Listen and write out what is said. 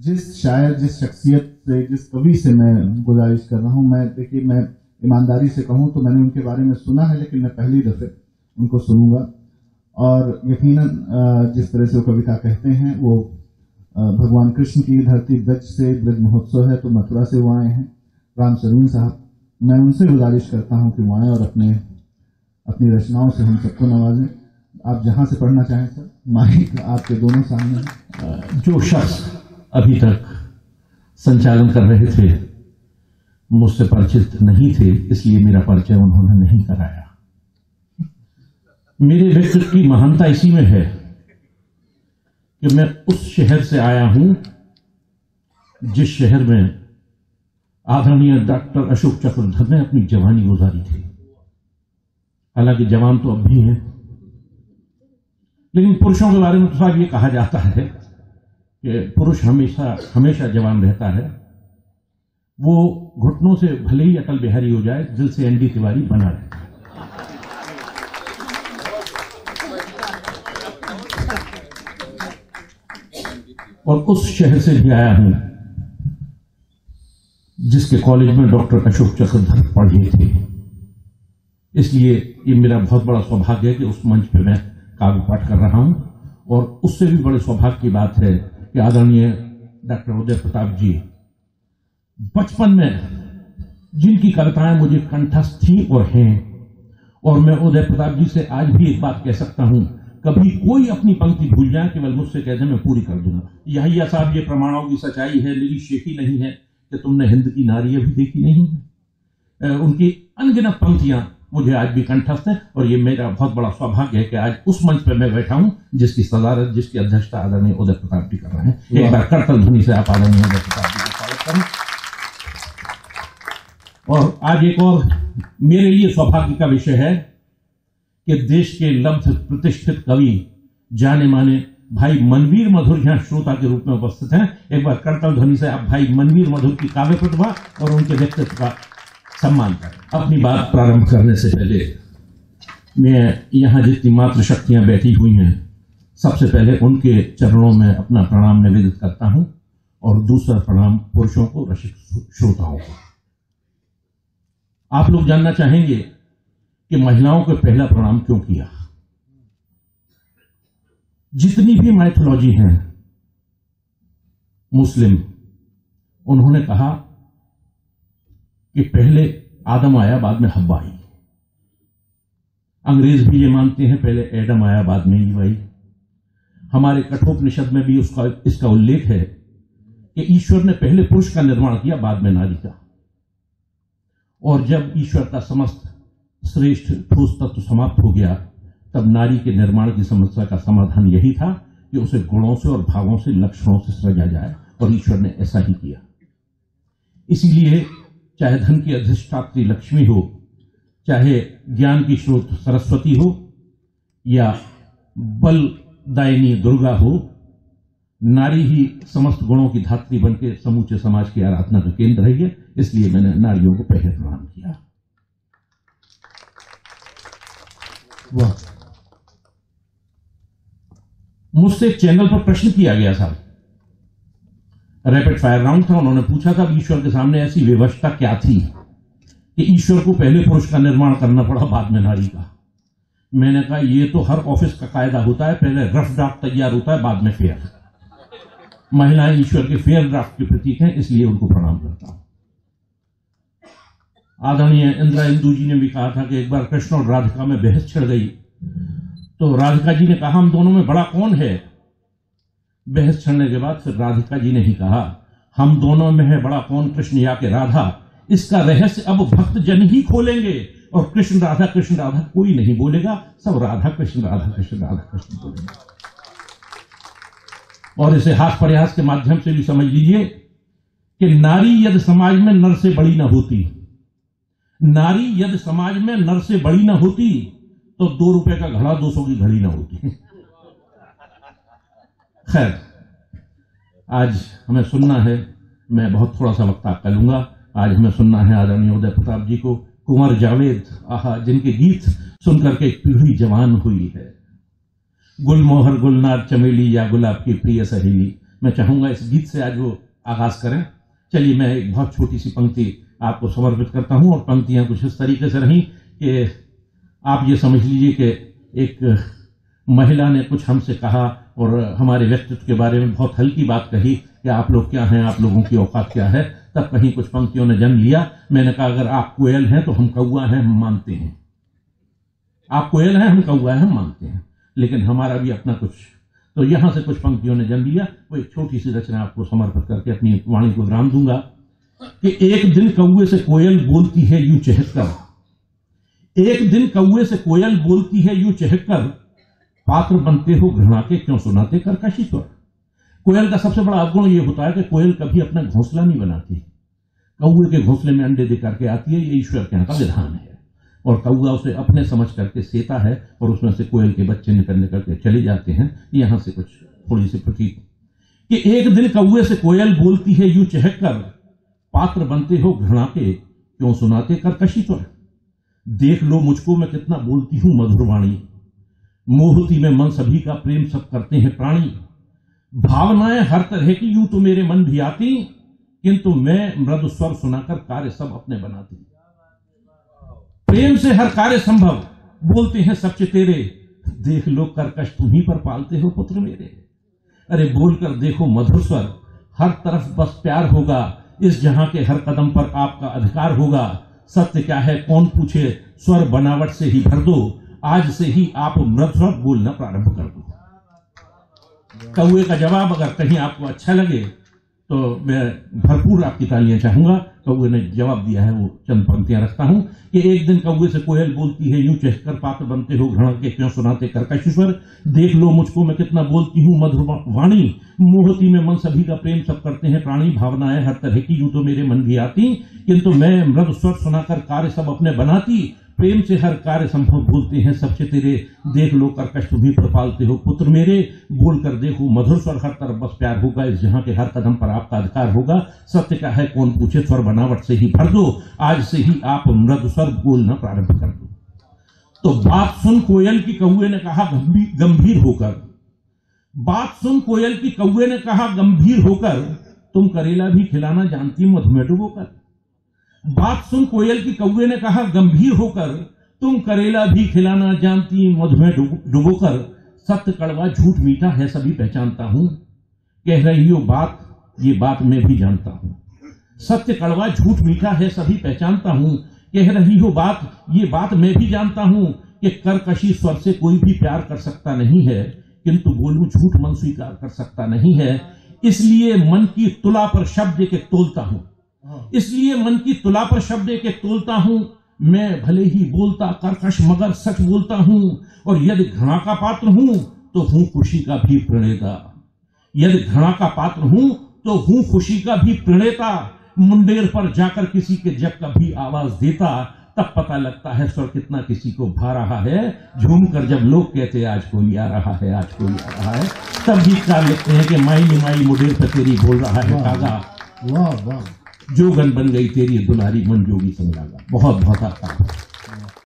जिस शायर, जिस शख्सियत से, जिस कवि से मैं गुजारिश कर रहा हूँ, देखिए मैं ईमानदारी से कहूँ तो मैंने उनके बारे में सुना है, लेकिन मैं पहली दफे उनको सुनूंगा। और यकीनन जिस तरह से वो कविता कहते हैं, वो भगवान कृष्ण की धरती ब्रज से, ब्रज महोत्सव है तो मथुरा से वो आए हैं, राम सरीन साहब। मैं उनसे गुजारिश करता हूँ कि वो आए और अपनी रचनाओं से हम सबको नवाजें। आप जहां से पढ़ना चाहें सर, माइक आपके दोनों सामने है। जो शख्स अभी तक संचालन कर रहे थे मुझसे परिचित नहीं थे, इसलिए मेरा परिचय उन्होंने नहीं कराया। मेरे व्यक्तित्व की महानता इसी में है कि मैं उस शहर से आया हूं जिस शहर में आदरणीय डॉक्टर अशोक चक्रधर ने अपनी जवानी गुजारी थी। हालांकि जवान तो अब भी हैं, लेकिन पुरुषों के बारे में तो साहब ये कहा जाता है कि पुरुष हमेशा जवान रहता है। वो घुटनों से भले ही अटल बिहारी हो जाए, दिल से एनडी तिवारी बना रहता है। और उस शहर से भी आया हूं जिसके कॉलेज में डॉक्टर अशोक चक्रधर पढ़े थे। इसलिए ये मेरा बहुत बड़ा सौभाग्य है कि उस मंच पे मैं काव्य पाठ कर रहा हूं। और उससे भी बड़े सौभाग्य की बात है कि आदरणीय डॉक्टर उदय प्रताप जी बचपन में जिनकी कविताएं मुझे कंठस्थ थी और हैं, और मैं उदय प्रताप जी से आज भी एक बात कह सकता हूं, कभी कोई अपनी पंक्ति भूल जाए केवल मुझसे कह दे, मैं पूरी कर दूंगा। यही साहब, ये प्रमाणों की सच्चाई है, मेरी शेखी नहीं है कि तुमने हिंद की नारी अभी देखी नहीं है। उनकी अनगिनत पंक्तियां मुझे आज भी कंठस्थ है। और ये मेरा बहुत बड़ा सौभाग्य है कि आज उस मंच पर मैं बैठा हूं जिसकी सदारत, जिसकी अध्यक्षता आदरणीय उदय प्रताप जी कर रहे हैं। एक बार करतल ध्वनि से आप आदरणीय उदय प्रताप जी का स्वागत करें। और आज एक और मेरे लिए सौभाग्य का विषय है कि देश के लब्ध प्रतिष्ठित कवि, जाने माने भाई मनवीर मधुर यहां श्रोता के रूप में उपस्थित हैं। एक बार करतल ध्वनि से आप भाई मनवीर मधुर की काव्य प्रतिभा और उनके व्यक्तित्व का सम्मान करें। अपनी बात प्रारंभ करने से पहले मैं यहां जितनी मातृशक्तियां बैठी हुई हैं, सबसे पहले उनके चरणों में अपना प्रणाम निवेदित करता हूं, और दूसरा प्रणाम पुरुषों को, रसिक श्रोताओं को। आप लोग जानना चाहेंगे कि महिलाओं को पहला प्रणाम क्यों किया। जितनी भी माइथोलॉजी है मुस्लिम, उन्होंने कहा कि पहले आदम आया बाद में हव्वा आई। अंग्रेज भी ये मानते हैं पहले एडम आया बाद में ईव आई। हमारे कठोपनिषद में भी इसका उल्लेख है कि ईश्वर ने पहले पुरुष का निर्माण किया, बाद में नारी का। और जब ईश्वर का समस्त श्रेष्ठ ठोस तत्व समाप्त हो गया, तब नारी के निर्माण की समस्या का समाधान यही था कि उसे गुणों से और भावों से, लक्षणों से सृजा जाए, और ईश्वर ने ऐसा ही किया। इसीलिए चाहे धन की अधिष्ठात्री लक्ष्मी हो, चाहे ज्ञान की स्रोत सरस्वती हो, या बलदायिनी दुर्गा हो, नारी ही समस्त गुणों की धात्री बनकर समूचे समाज की आराधना का केंद्र रही है। इसलिए मैंने नारियों को पहले प्रणाम किया। वाह। मुझसे चैनल पर प्रश्न किया गया था, रैपिड फायर राउंड था। उन्होंने पूछा था ईश्वर के सामने ऐसी व्यवस्था क्या थी कि ईश्वर को पहले पुरुष का निर्माण करना पड़ा, बाद में नारी का। मैंने कहा ये तो हर ऑफिस का कायदा होता है, पहले रफ ड्राफ्ट तैयार होता है, बाद में फेयर। महिलाएं ईश्वर के फेयर ड्राफ्ट के प्रतीक हैं, इसलिए उनको प्रणाम करता हूं। आदरणीय इंदिरा इंदू जी ने भी कहा था कि एक बार कृष्ण और राधिका में बहस छिड़ गई, तो राधिका जी ने कहा हम दोनों में बड़ा कौन है। बहस छिड़ने के बाद फिर राधिका जी ने ही कहा हम दोनों में है बड़ा कौन, कृष्ण या के राधा। इसका रहस्य अब भक्त जन ही खोलेंगे, और कृष्ण राधा कोई नहीं बोलेगा, सब राधा कृष्ण बोलेंगे। और इसे हास प्रयास के माध्यम से भी समझ लीजिए कि नारी यदि समाज में नर से बड़ी न होती, नारी यदि समाज में नर से बड़ी न होती, तो 2 रुपए का घड़ा 200 की घड़ी न होती। खैर, आज हमें सुनना है, मैं बहुत थोड़ा सा वक्त आपका लूंगा। आज हमें सुनना है आदरणीय उदय प्रताप जी को, कुंवर जावेद, आहा, जिनके गीत सुनकर के एक पीढ़ी जवान हुई है। गुलमोहर, गुलनार, चमेली या गुलाब की प्रिय सहेली, मैं चाहूंगा इस गीत से आज वो आगाज करें। चलिए मैं एक बहुत छोटी सी पंक्ति आपको समर्पित करता हूं, और पंक्तियां कुछ इस तरीके से रही कि आप ये समझ लीजिए कि एक महिला ने कुछ हमसे कहा और हमारे व्यक्तित्व के बारे में बहुत हल्की बात कही कि आप लोग क्या हैं, आप लोगों की औकात क्या है। तब कहीं कुछ पंक्तियों ने जन्म लिया। मैंने कहा अगर आप कोयल हैं तो हम कौआ हैं, हम मानते हैं। आप कोयल हैं, हम कौआ हैं, हम मानते हैं, लेकिन हमारा भी अपना कुछ। तो यहां से कुछ पंक्तियों ने जन्म लिया। वो एक छोटी सी रचना आपको समर्पित करके अपनी वाणी को विराम दूंगा कि एक दिन कौए से कोयल बोलती है यूं चहककर, एक दिन कौए से कोयल बोलती है यूं चहककर, पात्र बनते हो घृणा के क्यों सुनाते कर्कशी स्वर। कोयल का सबसे बड़ा अवगुण यह होता है कि कोयल कभी अपना घोंसला नहीं बनाती। कौए के घोंसले में अंडे दे करके आती है, ये ईश्वर के यहाँ का विधान है, और कौआ उसे अपने समझ करके सेता है और उसमें से कोयल के बच्चे निकल करके चले जाते हैं। यहां से कुछ थोड़ी सी प्रतीक कि एक दिन कौए से कोयल बोलती है यूं चहककर, पात्र बनते हो घृणा के क्यों सुनाते कर्कशी स्वर। देख लो मुझको मैं कितना बोलती हूं मधुर वाणी, मोहती में मन सभी का प्रेम सब करते हैं प्राणी। भावनाएं हर तरह की यूं तो मेरे मन भी आती, किंतु मैं मृदु स्वर सुनाकर कार्य सब अपने बनाती। प्रेम से हर कार्य संभव, बोलते हैं सच्चे तेरे, देख लो कर्कश तुम्ही पर पालते हो पुत्र मेरे। अरे बोलकर देखो मधुर स्वर, हर तरफ बस प्यार होगा, इस जहां के हर कदम पर आपका अधिकार होगा। सत्य क्या है कौन पूछे, स्वर बनावट से ही भर दो, आज से ही आप मृदु स्वर बोलना प्रारंभ कर दो। कौए का जवाब अगर कहीं आपको अच्छा लगे तो मैं भरपूर आपकी तालियां चाहूंगा। कौए ने जवाब दिया है, वो चंद पंक्तियां रखता हूं कि एक दिन कौए से कोयल बोलती है यूं चहककर, पात्र बनते हो घृणा के क्यों सुनाते कर्कश स्वर। देख लो मुझको मैं कितना बोलती हूं मधुर वाणी, मोहती में मन सभी का प्रेम सब करते हैं प्राणी। भावनाएं हर तरह की यूं तो मेरे मन भी आती, किंतु मैं मृदु स्वर सुनाकर कार्य सब अपने बनाती। प्रेम से हर कार्य संभव, बोलते हैं सबसे तेरे, देख लो कर्कश तुम्ही पर पालते हो पुत्र मेरे। बोलकर देखो मधुर स्वर, हर तरफ बस प्यार होगा, इस जहां के हर कदम पर आपका अधिकार होगा। सत्य क्या है कौन पूछे, स्वर बनावट से ही भर दो, आज से ही आप मृदु स्वर बोलना प्रारंभ कर दो। तो बात सुन कोयल की कौए ने कहा गंभीर होकर, बात सुन कोयल की कौए ने कहा गंभीर होकर, तुम करेला भी खिलाना जानती मधु में डुबोकर। बात सुन कोयल की कौए ने कहा गंभीर होकर, तुम करेला भी खिलाना जानती मधु में डुबोकर। सत्य कड़वा झूठ मीठा है सभी पहचानता हूं, कह रही हो बात ये बात मैं भी जानता हूं। सत्य कड़वा झूठ मीठा है सभी पहचानता हूं, कह रही हो बात ये बात मैं भी जानता हूं कि कर्कशी स्वर से कोई भी प्यार कर सकता नहीं है, किंतु बोलूं झूठ मन स्वीकार कर सकता नहीं है। इसलिए मन की तुला पर शब्द एक एक तोलता हूं, इसलिए मन की तुला पर शब्द एक एक तोलता हूं। मैं भले ही बोलता कर्कश मगर सच बोलता हूं, और यदि घृणा का पात्र हूं तो हूं खुशी का भी प्रणेता। यदि घृणा का पात्र हूं तो हूं खुशी का भी प्रणेता। मुंडेर पर जाकर किसी के जब कभी आवाज देता, तब पता लगता है स्वर कितना किसी को भा रहा है। झूम कर जब लोग कहते आज कोई आ रहा है, आज कोई आ रहा है, तब गीतकार लिखते हैं कि माई निमाई मुंडेर पर तेरी बोल रहा है कागा, वाह वाह, जोगन बन गई तेरी दुलारी मन जोगी संग लागा। बहुत बहुत आभार।